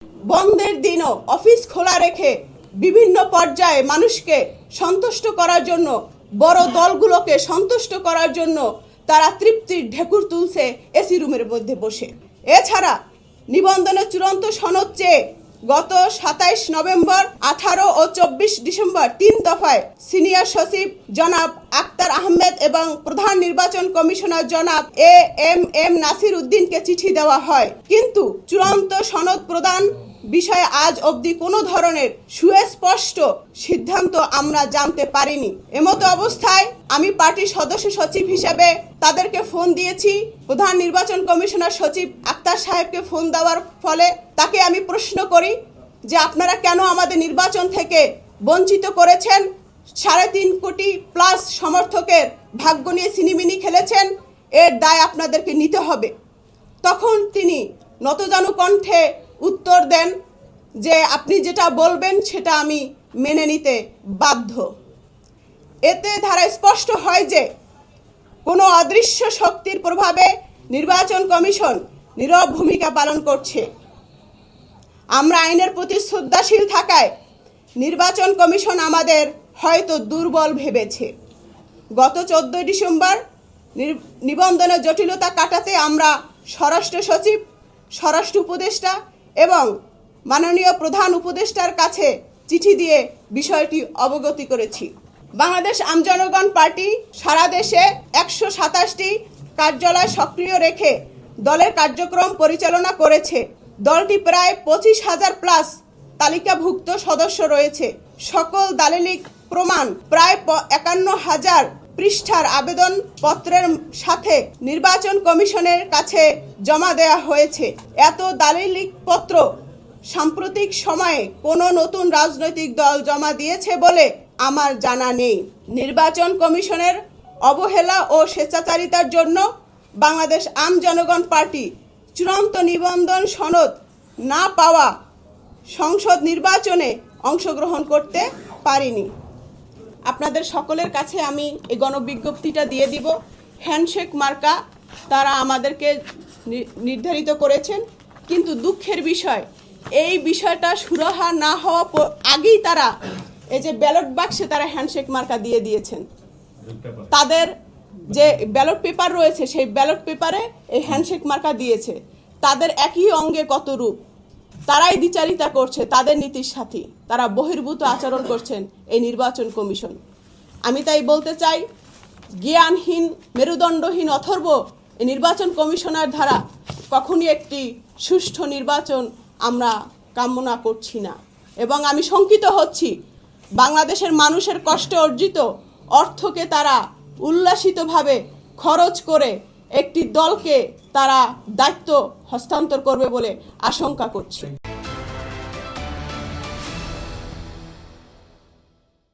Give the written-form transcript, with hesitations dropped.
বন্ধের দিনও অফিস খোলা রেখে বিভিন্ন পর্যায়ে মানুষকে সন্তুষ্ট করার জন্য, বড় দলগুলোকে সন্তুষ্ট করার জন্য তারা তৃপ্তির ঢেকুর তুলছে এসি রুমের মধ্যে বসে। এছাড়া নিবন্ধনের চূড়ান্ত সনদ চেয়ে গত 27 নভেম্বর, 18 ও 24 ডিসেম্বর 3 দফায় সিনিয়র সচিব জনাব আক্তার আহমেদ এবং প্রধান নির্বাচন কমিশনার জনাব এম নাসির উদ্দিনকে চিঠি দেওয়া হয়, কিন্তু চূড়ান্ত সনদ প্রদান বিষয়ে আজ অবধি কোনো ধরনের সুস্পষ্ট সিদ্ধান্ত আমরা জানতে পারিনি। এমতো অবস্থায় আমি পার্টির সদস্য সচিব হিসেবে তাদেরকে ফোন দিয়েছি। প্রধান নির্বাচন কমিশনার সচিব আক্তার সাহেবকে ফোন দেওয়ার ফলে তাকে আমি প্রশ্ন করি যে আপনারা কেন আমাদের নির্বাচন থেকে বঞ্চিত করেছেন? 3.5 কোটি প্লাস সমর্থকের ভাগ্য নিয়ে সিনিমিনি খেলেছেন, এর দায় আপনাদেরকে নিতে হবে। তখন তিনি নতজানু কণ্ঠে উত্তর দেন যে আপনি যেটা বলবেন সেটা আমি মেনে নিতে বাধ্য। এতে ধারা স্পষ্ট হয় যে কোনো অদৃশ্য শক্তির প্রভাবে নির্বাচন কমিশন নীরব ভূমিকা পালন করছে। আমরা আইনের প্রতি শ্রদ্ধাশীল থাকায় নির্বাচন কমিশন আমাদের হয়তো দুর্বল ভেবেছে। গত 14 ডিসেম্বর নিবন্ধনের জটিলতা কাটাতে আমরা স্বরাষ্ট্র সচিব, স্বরাষ্ট্র উপদেষ্টা এবং মাননীয় প্রধান উপদেষ্টার কাছে চিঠি দিয়ে বিষয়টি অবগত করেছি। বাংলাদেশ আমজনগণ পার্টি সারা দেশে 127টি কার্যালয় সক্রিয় রেখে দলের কার্যক্রম পরিচালনা করেছে। দলটি প্রায় 25,000 প্লাস তালিকাভুক্ত সদস্য রয়েছে। সকল দালিলিক প্রমাণ প্রায় 51,000 পৃষ্ঠার আবেদনপত্রের সাথে নির্বাচন কমিশনের কাছে জমা দেওয়া হয়েছে। এত দালিলিক পত্র সাম্প্রতিক সময়ে কোনো নতুন রাজনৈতিক দল জমা দিয়েছে বলে আমার জানা নেই। নির্বাচন কমিশনের অবহেলা ও স্বেচ্ছাচারিতার জন্য বাংলাদেশ আমজনগণ পার্টি চূড়ান্ত নিবন্ধন সনদ না পাওয়া সংসদ নির্বাচনে অংশগ্রহণ করতে পারিনি। আপনাদের সকলের কাছে আমি এই গণবিজ্ঞপ্তিটা দিয়ে দিব। হ্যান্ডশেক মার্কা তারা আমাদেরকে নির্ধারিত করেছেন, কিন্তু দুঃখের বিষয় এই বিষয়টা সুরাহা না হওয়া আগেই তারা এই যে ব্যালট বাক্সে তারা হ্যান্ডশেক মার্কা দিয়ে দিয়েছেন। তাদের যে ব্যালট পেপার রয়েছে সেই ব্যালট পেপারে এই হ্যান্ডশেক মার্কা দিয়েছে। তাদের একই অঙ্গে কত রূপ, তারাই দ্বিচারিতা করছে তাদের নীতির সাথে। তারা বহির্ভূত আচরণ করছেন এই নির্বাচন কমিশন। আমি তাই বলতে চাই, জ্ঞানহীন মেরুদণ্ডহীন অথর্ব এই নির্বাচন কমিশনার দ্বারা কখনই একটি সুষ্ঠু নির্বাচন আমরা কামনা করছি না। এবং আমি শঙ্কিত হচ্ছি বাংলাদেশের মানুষের কষ্টে অর্জিত অর্থকে তারা উল্লাসিতভাবে খরচ করে একটি দলকে তারা দায়িত্ব হস্তান্তর করবে বলে আশঙ্কা করছি।